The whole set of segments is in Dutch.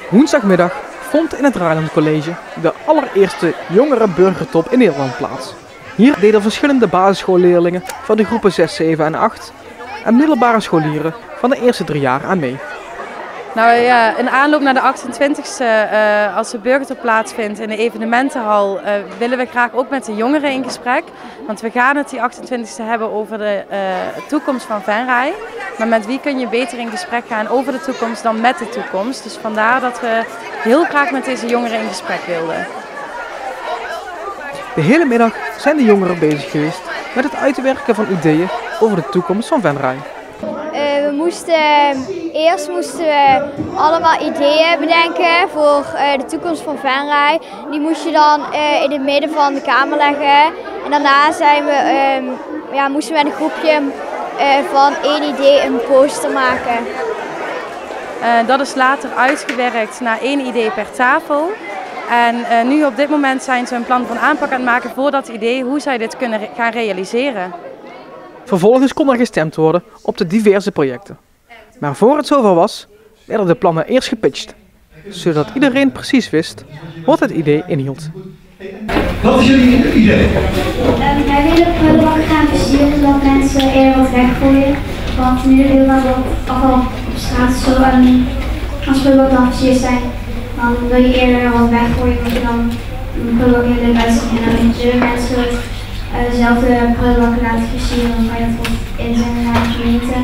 Woensdagmiddag vond in het Raailand College de allereerste jongerenburgertop in Nederland plaats. Hier deden verschillende basisschoolleerlingen van de groepen 6, 7 en 8 en middelbare scholieren van de eerste 3 jaar aan mee. Nou ja, in aanloop naar de 28e, als de burgertop plaatsvindt in de evenementenhal, willen we graag ook met de jongeren in gesprek. Want we gaan het die 28e hebben over de toekomst van Venray. Maar met wie kun je beter in gesprek gaan over de toekomst dan met de toekomst. Dus vandaar dat we heel graag met deze jongeren in gesprek wilden. De hele middag zijn de jongeren bezig geweest met het uitwerken van ideeën over de toekomst van Venray. Eerst moesten we allemaal ideeën bedenken voor de toekomst van Venray. Die moest je dan in het midden van de kamer leggen. En daarna moesten we met een groepje van 1 idee een poster maken. Dat is later uitgewerkt naar 1 idee per tafel. En nu op dit moment zijn ze een plan van aanpak aan het maken voor dat idee, hoe zij dit kunnen gaan realiseren. Vervolgens kon er gestemd worden op de diverse projecten. Maar voor het zover was, werden de plannen eerst gepitcht, zodat iedereen precies wist wat het idee inhield. Wat is jullie idee? Wij willen prullenbakken gaan versieren zodat mensen eerder wat weggooien. Want nu heel veel afval op straat zo als prullenbakken dan versierd zijn, dan wil je eerder wat weggooien omdat je dan een prullenbak heel leuk uitziet en dan moet je mensen dezelfde prullenbakken laten versieren. Dan kan je dat inzenden naar de gemeente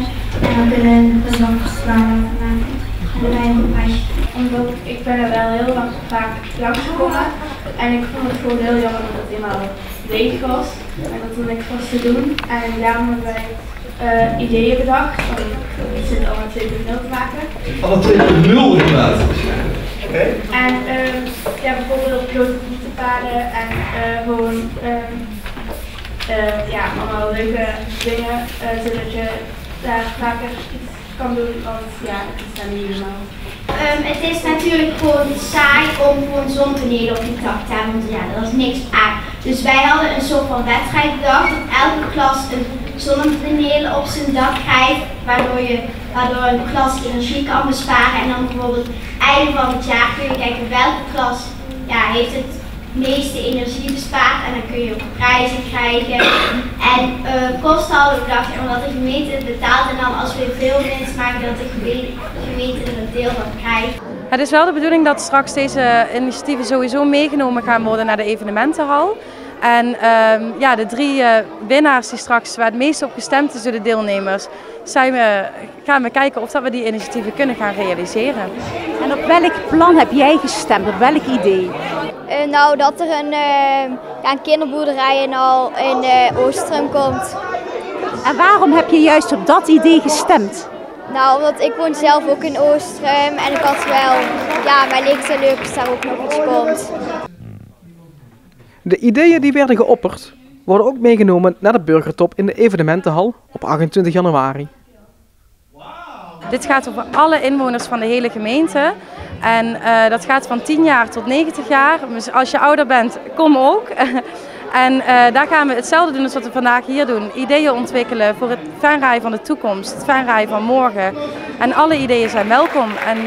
en dan kunnen de prullenbakken waarde maken. En dan ben je op een prijsje. Omdat ik ben er wel heel vaak langs gekomen en ik vond het gewoon heel jammer dat het helemaal leeg was en dat er niks was te doen. En daarom hebben wij ideeën bedacht om het allemaal 2.0 te maken. Alle 2.0 inderdaad. Okay. En bijvoorbeeld grote voetenpaden en gewoon allemaal leuke dingen zodat je daar vaker iets kan doen, want ja, het is dan niet normaal. Het is natuurlijk gewoon saai om gewoon zonnepanelen op je dak te hebben, want ja, dat is niks aan. Dus wij hadden een soort van wedstrijd bedacht dat elke klas een zonnepaneel op zijn dak krijgt, waardoor een klas energie kan besparen. En dan bijvoorbeeld einde van het jaar kun je kijken welke klas heeft het meeste energie bespaard en dan kun je ook prijzen krijgen. En kosten hadden we bedacht, omdat de gemeente het betaalt en dan als we veel winst maken dat de gemeente er een deel van krijgt. Het is wel de bedoeling dat straks deze initiatieven sowieso meegenomen gaan worden naar de evenementenhal. En de 3 winnaars die straks waar het meest op gestemd is door de deelnemers, gaan we kijken of dat we die initiatieven kunnen gaan realiseren. En op welk plan heb jij gestemd? Op welk idee? Dat er een kinderboerderij in Oostrum komt. En waarom heb je juist op dat idee gestemd? Nou, omdat ik woon zelf ook in Oostrum en ik had wel, mij leek het leuk als daar ook nog iets komt. De ideeën die werden geopperd worden ook meegenomen naar de burgertop in de evenementenhal op 28 januari. Dit gaat over alle inwoners van de hele gemeente en dat gaat van 10 jaar tot 90 jaar. Dus als je ouder bent, kom ook. En daar gaan we hetzelfde doen als wat we vandaag hier doen. Ideeën ontwikkelen voor het Venray van de toekomst, het Venray van morgen. En alle ideeën zijn welkom. En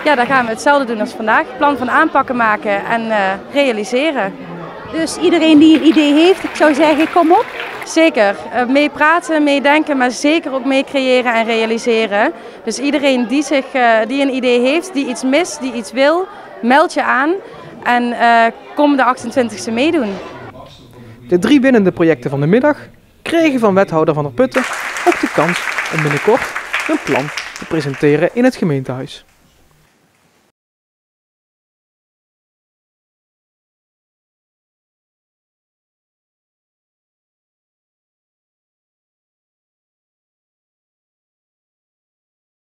daar gaan we hetzelfde doen als vandaag. Plan van aanpakken maken en realiseren. Dus iedereen die een idee heeft, ik zou zeggen, kom op. Zeker. Mee praten, meedenken, maar zeker ook mee creëren en realiseren. Dus iedereen die een idee heeft, die iets mist, die iets wil, meld je aan. En kom de 28e meedoen. De 3 winnende projecten van de middag kregen van wethouder Van der Putten ook de kans om binnenkort hun plan te presenteren in het gemeentehuis.